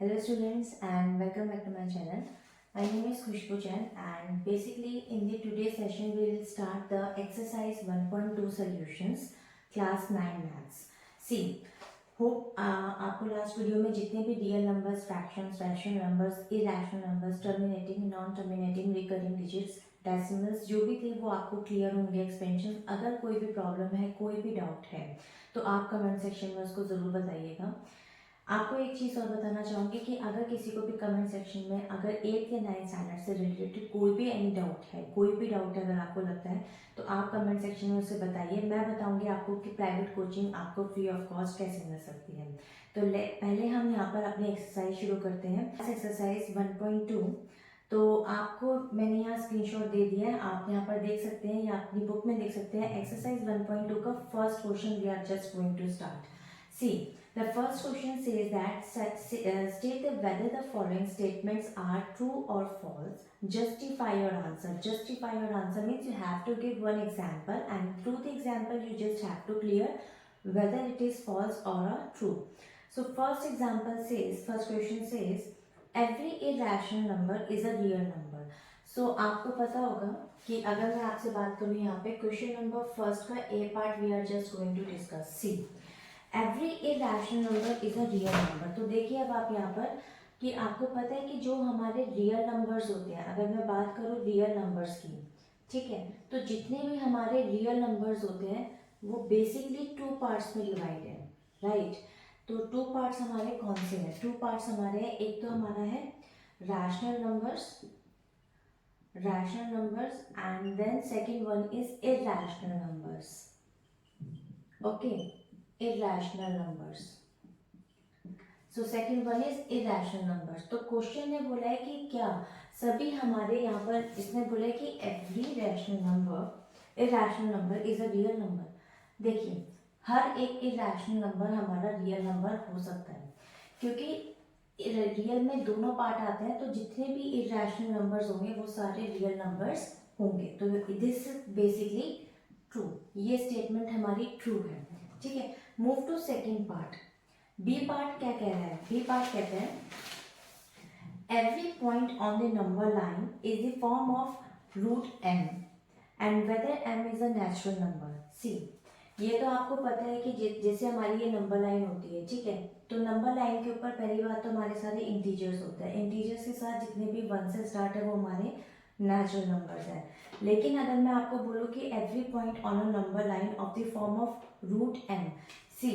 Hello students and welcome back to my channel. My name is Khushbu Jain and basically in the today's session we will start the exercise 1.2 solutions class 9 maths. See, hope आपको last video में जितने भी real numbers, fractions, rational numbers, irrational numbers, terminating, non terminating, recurring digits, decimals जो भी थे वो आपको clear होंगे एक्सपेंशन. अगर कोई भी प्रॉब्लम है, कोई भी डाउट है तो आप कमेंट सेक्शन में उसको ज़रूर बताइएगा. आपको एक चीज़ और बताना चाहूँगी कि अगर किसी को भी कमेंट सेक्शन में अगर 8th या 9th स्टैंडर्ड से रिलेटेड कोई भी एनी डाउट है, कोई भी डाउट अगर आपको लगता है तो आप कमेंट सेक्शन में उसे बताइए. मैं बताऊँगी आपको कि प्राइवेट कोचिंग आपको फ्री ऑफ कॉस्ट कैसे मिल सकती है. तो पहले हम यहाँ पर अपनी एक्सरसाइज शुरू करते हैं. एक्सरसाइज 1.2 तो आपको मैंने यहाँ स्क्रीनशॉट दे दिया है, आप यहाँ पर देख सकते हैं या अपनी बुक में देख सकते हैं. एक्सरसाइज 1.2 का first question we are just going to start. See, the first question says that state whether the following statements are true or false. Justify your answer. Justify your answer means you have to give one example and through the example you just have to clear whether it is false or true. So first example says, first question says, every irrational number is a real number. So आपको पता होगा कि अगर मैं आपसे बात करूँ यहाँ पे क्वेश्चन नंबर फर्स्ट का A part we are just going to discuss. See, every irrational number is a real number. तो देखिए अब आप यहाँ पर कि आपको पता है कि जो हमारे रियल नंबर्स होते हैं, अगर मैं बात करूँ रियल नंबर्स की, ठीक है, तो जितने भी हमारे रियल नंबर्स होते हैं वो बेसिकली टू पार्ट्स में डिवाइड है, राइट. तो टू पार्ट्स हमारे कौन से हैं? टू पार्ट्स हमारे हैं, एक तो हमारा है rational numbers and then second one is irrational numbers. Okay, irrational numbers. So second one is irrational numbers. तो क्वेश्चन ने बोला है कि क्या सभी हमारे यहाँ पर इसने बोला है कि every irrational number is a real number. देखिए हर एक irrational number हमारा real number हो सकता है क्योंकि रियल में दोनों पार्ट आते हैं, तो जितने भी irrational numbers होंगे वो सारे real numbers होंगे. तो दिस बेसिकली ट्रू, ये स्टेटमेंट हमारी ट्रू है, ठीक है. Move to second part. B part क्या कह रहा है? बी पार्ट कहते हैं every point on the number line is the form of root m and whether m is a natural number. See, ये तो आपको पता है कि जैसे हमारी ये नंबर लाइन होती है, ठीक है, तो नंबर लाइन के ऊपर पहली बात तो हमारे सारे इंटीजर्स होते हैं. इंटीजर्स के साथ जितने भी 1 से स्टार्ट है वो हमारे नेचुरल नंबर्स हैं. लेकिन अगर मैं आपको बोलूँ कि every point on a number line of the form of root m. See,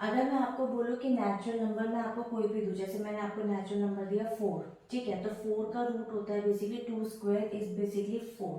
अगर मैं आपको बोलूँ कि नेचुरल नंबर मैं आपको कोई भी दूँ, जैसे मैंने आपको नेचुरल नंबर दिया 4, ठीक है, तो 4 का रूट होता है बेसिकली 2 स्क्वायर इज बेसिकली 4,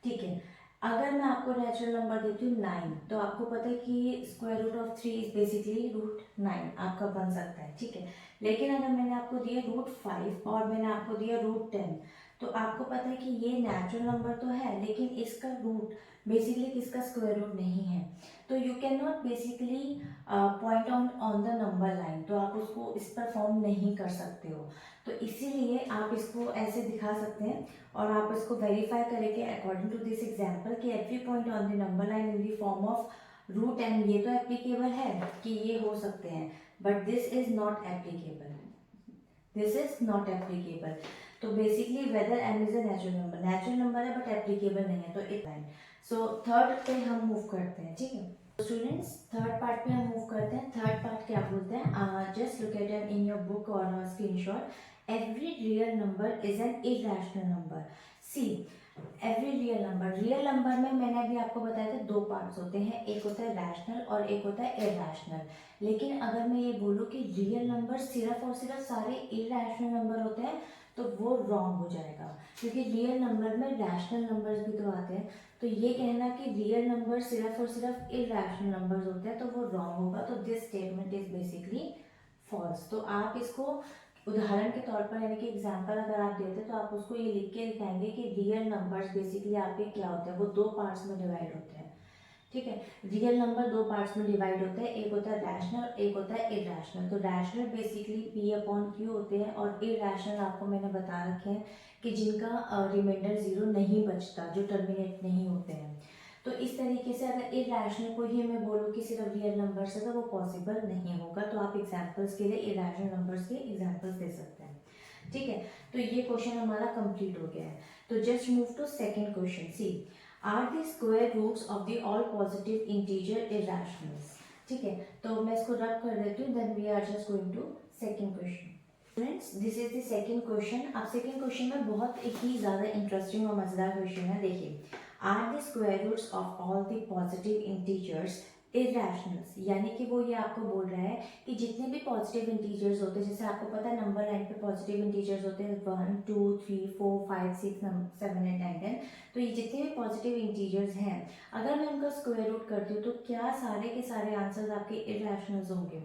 ठीक है. अगर मैं आपको नेचुरल नंबर देती हूँ 9, तो आपको पता है कि square root of 3 is basically root 9 आपका बन सकता है, ठीक है. लेकिन अगर मैंने आपको दिया रूट 5 और मैंने आपको दिया रूट 10, तो आपको पता है कि ये नेचुरल नंबर तो है लेकिन इसका रूट बेसिकली किसका स्क्वायर रूट नहीं है. तो you can not basically point out on the number line, तो आप उसको इस पर फॉर्म नहीं कर सकते हो. तो इसीलिए आप इसको ऐसे दिखा सकते हैं और आप इसको वेरीफाई करेंगे अकॉर्डिंग टू दिस एग्जाम्पल कि every point on the number line in the form of root and ये तो एप्लीकेबल है कि ये हो सकते हैं, but this is not applicable. तो basically whether m is a natural number है बट एप्लीकेबल नहीं है, तो इट लाइन. सो थर्ड पे हम मूव करते हैं, ठीक है स्टूडेंट्स. थर्ड पार्ट पे हम मूव करते हैं. थर्ड पार्ट क्या बोलते हैं? Just look at it in your book और screenshot. Every real number is an irrational number. See, every real number में मैंने अभी आपको बताया था दो पार्ट्स होते हैं, एक होता है रैशनल और एक होता है इरेशनल. लेकिन अगर मैं ये बोलूँ कि रियल नंबर सिर्फ और सिर्फ सारे इरेशनल नंबर होते हैं तो वो रॉन्ग हो जाएगा, क्योंकि रियल नंबर में रैशनल नंबर्स भी तो आते हैं. तो ये कहना कि रियल नंबर सिर्फ और सिर्फ इरेशनल नंबर्स होते हैं तो वो रॉन्ग होगा. तो this statement is basically false. तो आप इसको उदाहरण के तौर पर यानी कि एग्जाम्पल अगर आप देते तो आप उसको ये लिख के दिखाएंगे कि रियल नंबर्स बेसिकली आपके क्या होते हैं, वो दो पार्ट्स में डिवाइड होते हैं, ठीक है. रियल नंबर दो पार्ट्स में डिवाइड होते हैं, एक होता है रैशनल, एक होता है इरेशनल. तो rational basically P upon Q होते हैं और इरेशनल आपको मैंने बता रखे हैं कि जिनका रिमाइंडर जीरो नहीं बचता, जो टर्मिनेट नहीं होते हैं. तो इस तरीके से अगर इरेशनल कोई ही मैं बोलूँ कि सिर्फ रियल नंबर्स है तो वो पॉसिबल नहीं होगा। तो आप एग्जाम्पल्स के लिए इरेशनल नंबर्स के एग्जाम्पल्स दे सकते हैं। ठीक है, तो ये क्वेश्चन हमारा कंप्लीट हो गया है। तो just move to second question. See, are the square roots of the all positive integer irrationals. ठीक है, तो मैं इसको रब कर देती हूँ, then we are just going to second question. Friends, this is the second question. अब second question में बहुत ही ज़्यादा इंटरेस्टिंग और मज़ेदार क्वेश्चन है। देखिए, are the square roots of all the positive integers irrationals, यानी कि वो ये आपको बोल रहा है कि जितने भी पॉजिटिव इंटीजर्स होते हैं, जैसे आपको पता है नंबर लाइन पे पॉजिटिव इंटीजर्स होते हैं 1 2 3 4 5 6 7 8 9 10। तो ये जितने भी पॉजिटिव इंटीजर्स हैं, अगर मैं उनका स्क्वायर रूट करती हूँ तो क्या सारे के सारे आंसर्स आपके इरेशनल्स होंगे?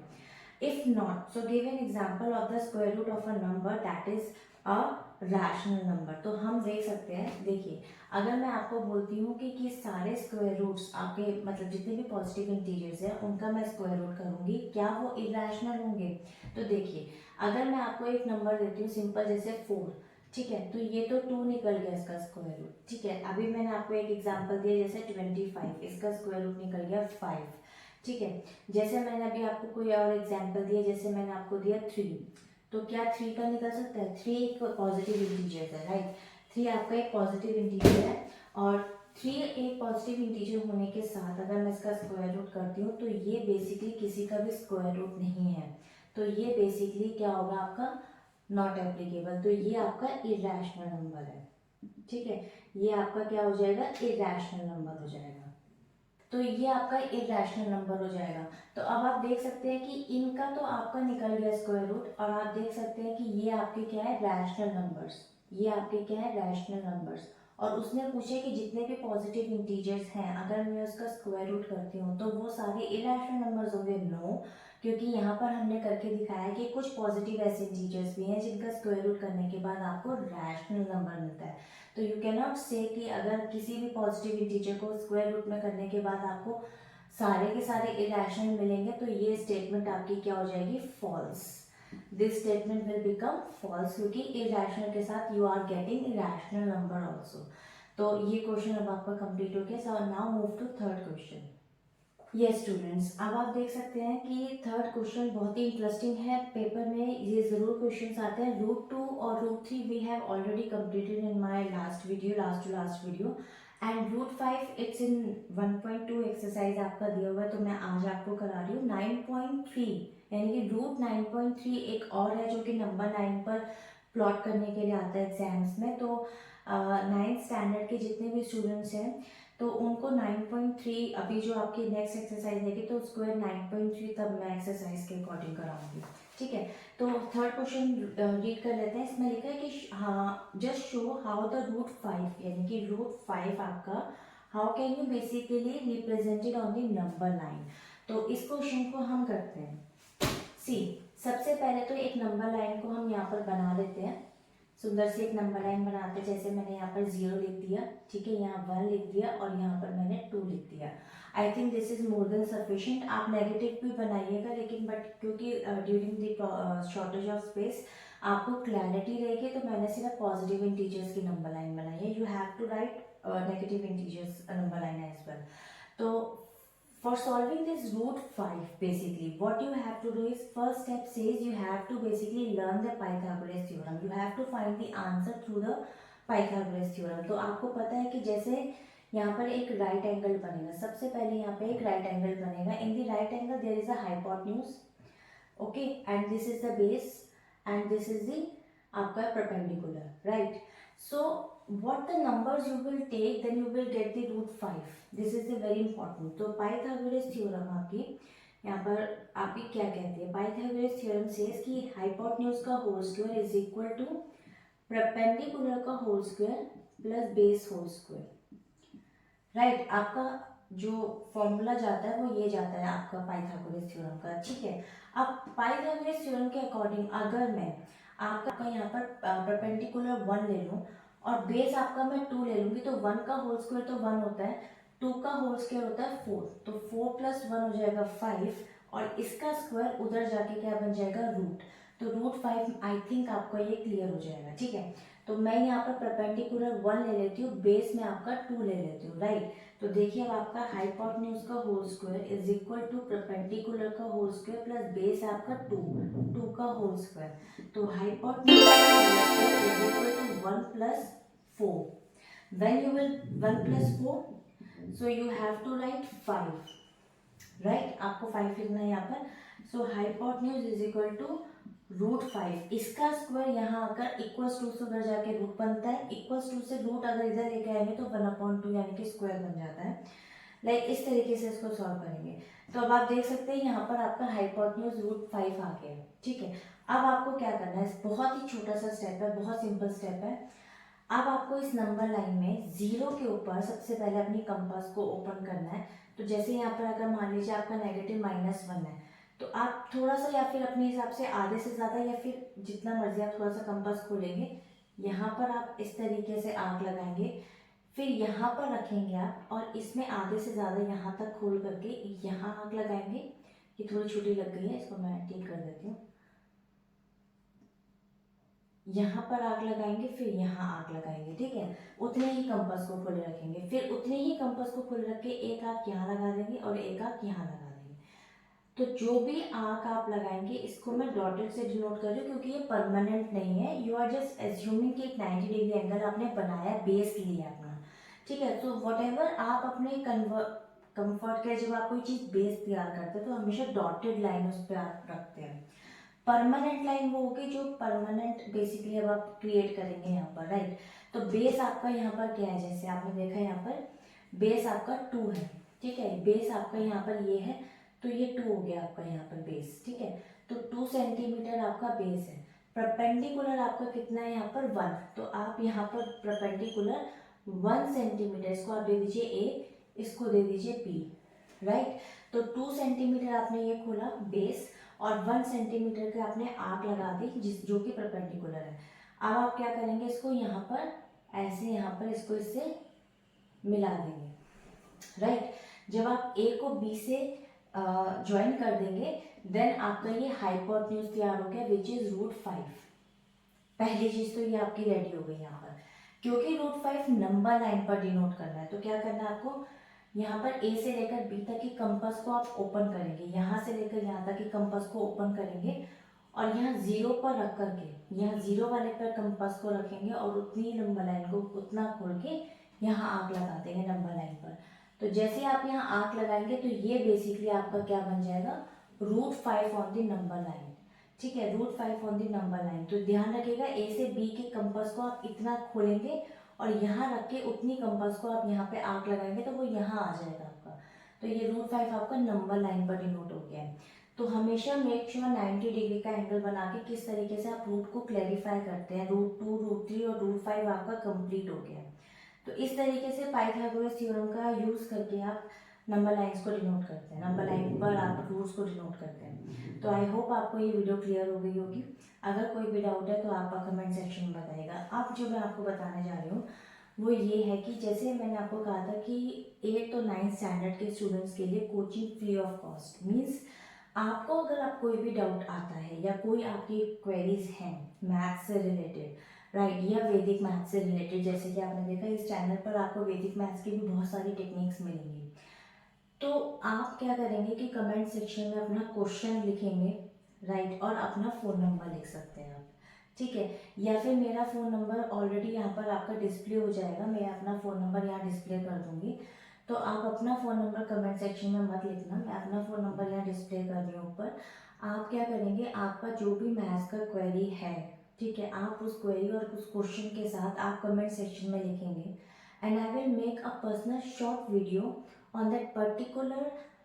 If not, so give an example of the square root of a number that is a rational number। तो हम देख सकते हैं, देखिए, अगर मैं आपको बोलती हूँ कि सारे स्क्वायर रूट्स आपके मतलब जितने भी पॉजिटिव इंटीजर्स हैं उनका मैं स्क्वायर रूट करूँगी, क्या वो इरेशनल होंगे? तो देखिए, अगर मैं आपको एक नंबर देती हूँ सिंपल जैसे 4, ठीक है, तो ये तो 2 निकल गया इसका स्क्वायर रूट। ठीक है, अभी मैंने आपको एक एग्जांपल दिया जैसे 25, इसका स्क्वायर रूट निकल गया 5। ठीक है, जैसे मैंने अभी आपको कोई और एग्जांपल दिया, जैसे मैंने आपको दिया 3, तो क्या 3 का निकल सकता है? 3 एक पॉजिटिव इंटीजर है, राइट? 3 आपका एक पॉजिटिव इंटीजर है, और 3 एक पॉजिटिव इंटीजर होने के साथ अगर मैं इसका स्क्वायर रूट करती हूँ तो ये बेसिकली किसी का भी स्क्वायर रूट नहीं है। तो ये बेसिकली क्या होगा आपका? Not applicable. तो ये आपका इरेशनल नंबर है। ठीक है, ये आपका क्या हो जाएगा? इरेशनल नंबर हो जाएगा। तो ये आपका इरेशनल नंबर हो जाएगा। तो अब आप देख सकते हैं कि इनका तो आपका निकल गया स्क्वायर रूट, और आप देख सकते हैं कि ये आपके क्या है? Rational numbers. ये आपके क्या है? Rational numbers. और उसने पूछे कि जितने भी पॉजिटिव इंटीजर्स हैं अगर मैं उसका स्क्वायर रूट करती हूँ तो वो सारे इरेशनल नंबर्स होंगे? नो, क्योंकि यहाँ पर हमने करके दिखाया कि कुछ पॉजिटिव ऐसे इंटीजर्स भी हैं जिनका स्क्वायर रूट करने के बाद आपको रैशनल नंबर मिलता है। तो यू कैन नॉट से कि अगर किसी भी पॉजिटिव इंटीजर को स्क्वायर रूट में करने के बाद आपको सारे के सारे इरेशनल मिलेंगे, तो ये स्टेटमेंट आपकी क्या हो जाएगी? False. This statement will become false, क्योंकि इरेशनल के साथ you are getting irrational number also. तो ये क्वेश्चन अब आपका कंप्लीट हो गया। So now move to third question. Yes students, अब आप देख सकते हैं कि थर्ड क्वेश्चन बहुत ही इंटरेस्टिंग है। पेपर में ये ज़रूर क्वेश्चंस आते हैं। रूट 2 और root 3 we have already completed in my last video, and root 5 it's in 1.2 exercise आपका दिया हुआ है, तो मैं आज आपको करा रही हूँ 9.3, यानी कि रूट 9.3 एक और है जो कि नंबर 9 पर प्लॉट करने के लिए आता है एग्जाम्स में। तो 9th स्टैंडर्ड के जितने भी स्टूडेंट्स हैं तो उनको 9.3 अभी जो आपकी नेक्स्ट एक्सरसाइज देगी तो उसको 9.3 तब मैं एक्सरसाइज के अकॉर्डिंग कराऊंगी। ठीक है, तो थर्ड क्वेश्चन रीड कर लेते हैं। इसमें लिखा है कि हाँ, just show how the root 5, यानी कि रूट 5 आपका how can you basically represented on the number line. तो इस क्वेश्चन को हम करते हैं। सी, सबसे पहले तो एक नंबर लाइन को हम यहाँ पर बना लेते हैं। सुंदर से एक नंबर लाइन बनाते हैं। जैसे मैंने यहाँ पर 0 लिख दिया, ठीक है, यहाँ 1 लिख दिया और यहाँ पर मैंने 2 लिख दिया। I think this is more than sufficient. आप नेगेटिव भी बनाइएगा, लेकिन बट क्योंकि during the shortage of space आपको क्लैरिटी रहेगी, तो मैंने सिर्फ पॉजिटिव इंटीजर्स की नंबर लाइन बनाई है। You have to write negative integers number line as well. तो for solving this root 5, basically what you have to do is, first step says you have to basically learn the Pythagoras theorem. You have to find the answer through the Pythagoras theorem. तो आपको पता है कि जैसे यहाँ पर एक right angle बनेगा, सबसे पहले यहाँ पे एक राइट एंगल बनेगा। In the right angle there is a hypotenuse, okay, and this is the base and this is the आपका perpendicular, right? So what the numbers you will take, then you will get the root 5. This is the very important. तो Pythagoras theorem आपकी यहाँ पर आपकी क्या कहती है? Pythagoras theorem says कि hypotenuse का whole square is equal to perpendicular का whole square plus base whole square, right? आपका जो फॉर्मूला जाता है वो ये जाता है आपका पाइथागोरस थ्योरम का। ठीक है, अब पाइथागोरस थ्योरम के अकॉर्डिंग अगर मैं आपका यहाँ पर परपेंडिकुलर 1 ले लूँ और बेस आपका मैं 2 ले लूँगी, तो 1 का होल स्क्वायर तो 1 होता है, 2 का होल स्क्वायर होता है 4, तो 4 + 1 हो जाएगा 5, और इसका स्क्वायर उधर जाके क्या बन जाएगा? रूट। तो √5 आई थिंक आपको ये क्लियर हो जाएगा, ठीक है। तो मैं यहाँ पर परपेंडिकुलर 1 ले लेती हूँ, बेस में आपका 2 ले लेती हूँ, राइट। तो देखिए अब आपका हाइपोटेन्यूज का whole square is equal to perpendicular का होल स्क्वायर प्लस बेस आपका 2 का होल स्क्वायर। तो हाइपोटेन्यूज का whole square is equal to 1 plus 4। When you will 1 plus 4, so you have to write 5, right? आपको 5 लिखना है यहाँ पर। So hypotenuse is equal to √5। इसका स्क्वायर यहाँ आकर इक्वल्स टू से उधर जाके रूट बनता है, इक्वल्स टू से रूट अगर इधर लेके आएंगे तो 1/2 यानी कि स्क्वायर बन जाता है। लाइक इस तरीके से इसको सॉल्व करेंगे। तो अब आप देख सकते हैं यहाँ पर आपका हाइपोटेन्यूज √5 आ गया है, ठीक है। अब आपको क्या करना है, बहुत ही छोटा सा स्टेप है, बहुत सिंपल स्टेप है। अब आपको इस नंबर लाइन में 0 के ऊपर सबसे पहले अपनी कंपास को ओपन करना है। तो जैसे यहाँ पर अगर मान लीजिए आपका नेगेटिव -1 है, तो आप थोड़ा सा या फिर अपने हिसाब से आधे से ज़्यादा या फिर जितना मर्जी आप थोड़ा सा कंपास खोलेंगे, यहाँ पर आप इस तरीके से आग लगाएंगे, फिर यहाँ पर रखेंगे आप और इसमें आधे से ज़्यादा यहाँ तक खोल करके यहाँ आग लगाएंगे। ये थोड़ी छोटी लग गई है, इसको मैं ठीक कर देती हूँ। यहाँ पर आग लगाएंगे, फिर यहाँ आग लगाएंगे, ठीक है। उतने ही कंपास को खोले रखेंगे, फिर उतने ही कंपास को खोले रख के एक आग यहाँ लगा देंगे और एक आग यहाँ लगा देंगे। तो जो भी आग आप लगाएंगे, इसको मैं डॉटेड से डिनोट कर रही हूँ क्योंकि ये परमानेंट नहीं है। यू आर जस्ट एज्यूमिंग कि एक 90 डिग्री एंगल आपने बनाया, बेस लिया अपना, ठीक है। तो वट एवर आप अपने कंफर्ट के जब आप कोई चीज़ बेस तैयार करते हैं तो हमेशा डॉटेड लाइन उस पर आप रखते हैं। परमानेंट लाइन वो होगी जो परमानेंट बेसिकली अब आप क्रिएट करेंगे यहाँ पर, राइट। तो बेस आपका यहाँ पर क्या है, जैसे आपने देखा यहाँ पर बेस आपका 2 है, ठीक है। बेस आपका यहाँ पर ये है, तो ये 2 हो गया आपका यहाँ पर बेस, ठीक है। तो 2 सेंटीमीटर आपका बेस है। परपेंडिकुलर आपका कितना है यहाँ पर 1, तो आप यहाँ पर परपेंडिकुलर 1 सेंटीमीटर इसको आप दे दीजिए ए, इसको दे दीजिए बी, राइट। तो 2 सेंटीमीटर आपने ये खोला बेस और 1 सेंटीमीटर के आपने आग लगा दी जो कि परपेंडिकुलर है। अब आप क्या करेंगे, इसको यहाँ पर ऐसे यहाँ पर इसको इससे मिला देंगे, राइट। जब आप ए को बी से ज्वाइन कर देंगे, देन आपका ये हाइपोटेन्यूज तैयार हो गया विच इज √5। पहली चीज तो ये आपकी रेडी हो गई यहाँ पर, क्योंकि √5 नंबर लाइन पर डिनोट करना है। तो क्या करना है आपको, यहाँ पर ए से लेकर बी तक की कंपास को आप ओपन करेंगे, यहाँ से लेकर यहाँ तक की कंपास को ओपन करेंगे और यहाँ 0 पर रख करके यहाँ 0 वाले पर कंपास को रखेंगे और उतनी नंबर लाइन को उतना खोल के यहाँ आग लगा देंगे नंबर लाइन पर। तो जैसे आप यहाँ आग लगाएंगे तो ये बेसिकली आपका क्या बन जाएगा, √5 ऑन द नंबर लाइन, ठीक है। √5 ऑन द नंबर लाइन। तो ध्यान रखिएगा ए से बी के कंपास को आप इतना खोलेंगे और यहाँ रख के उतनी कंपास को आप यहाँ पे आग लगाएंगे तो वो यहाँ आ जाएगा आपका। तो ये √5 आपका नंबर लाइन पर डिनोट हो गया है। तो हमेशा मेक श्योर 90 डिग्री का एंगल बना के किस तरीके से आप रूट को क्लैरिफाई करते हैं। √2, √3 और √5 आपका कंप्लीट हो गया। तो इस तरीके से पाइथागोरस थ्योरम का यूज करके आप नंबर लाइन्स को डिनोट करते हैं, नंबर लाइन पर आप रूट्स को डिनोट करते हैं। तो आई होप आपको ये वीडियो क्लियर हो गई होगी। अगर कोई भी डाउट है तो आप कमेंट सेक्शन में बताइएगा। अब जो मैं आपको बताने जा रही हूँ वो ये है कि जैसे मैंने आपको कहा था कि 8th और 9th स्टैंडर्ड के स्टूडेंट्स के लिए coaching free of cost. Means आपको अगर आप कोई भी डाउट आता है या कोई आपकी क्वेरीज हैं मैथ्स से रिलेटेड, राइट, या वैदिक मैथ्स से रिलेटेड, जैसे कि आपने देखा इस चैनल पर आपको वैदिक मैथ्स की भी बहुत सारी टेक्निक्स मिलेंगी। तो आप क्या करेंगे कि कमेंट सेक्शन में अपना क्वेश्चन लिखेंगे, राइट, और अपना फ़ोन नंबर लिख सकते हैं आप, ठीक है। या फिर मेरा फ़ोन नंबर ऑलरेडी यहाँ पर आपका डिस्प्ले हो जाएगा, मैं अपना फ़ोन नंबर यहाँ डिस्प्ले कर दूँगी। तो आप अपना फ़ोन नंबर कमेंट सेक्शन में मत लिखना, मैं अपना फ़ोन नंबर यहाँ डिस्प्ले कर रही हूँ ऊपर। आप क्या करेंगे, आपका जो भी मैथ्स का क्वेरी है, ठीक है, आप उस क्वेरी और उस क्वेश्चन के साथ आप कमेंट सेक्शन में लिखेंगे and I will make a personal short video on that particular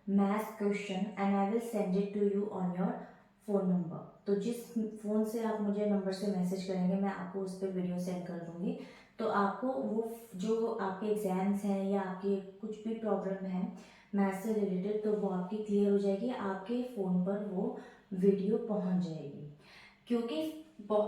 math question and I will send it to you on your phone number. तो जिस फ़ोन से आप मुझे नंबर से मैसेज करेंगे मैं आपको उस पर वीडियो सेंड कर दूँगी। तो आपको वो जो आपके एग्ज़ाम्स हैं या आपकी कुछ भी प्रॉब्लम है मैथ से रिलेटेड तो वो आपकी क्लियर हो जाएगी, आपके फ़ोन पर वो वीडियो पहुंच जाएगी। क्योंकि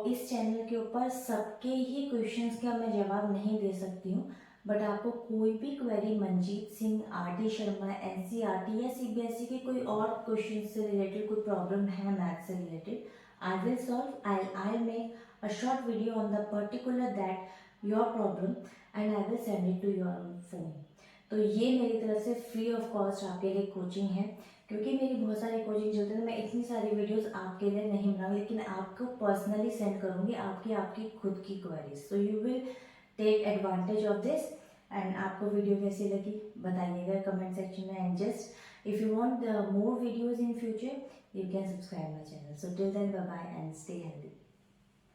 इस चैनल के ऊपर सबके ही क्वेश्चंस का मैं जवाब नहीं दे सकती हूँ, बट आपको कोई भी query Manjeet Singh, RD Sharma, NCERT या CBSE के कोई और क्वेश्चन से रिलेटेड कोई प्रॉब्लम है मैथ से related, I will solve. I'll make a short video on the particular that your problem and I will send it to your phone. तो ये मेरी तरफ से फ्री ऑफ कॉस्ट आपके लिए कोचिंग है, क्योंकि मेरी बहुत सारी कोचिंग चलते हैं तो मैं इतनी सारी वीडियोस आपके लिए नहीं बनाऊंगी, लेकिन आपको पर्सनली सेंड करूंगी आपकी खुद की queries. So you will take advantage of this. And आपको वीडियो कैसी लगी बताइएगा कमेंट सेक्शन में. And just if you want more videos in future you can subscribe my channel. So till then, bye bye and stay healthy.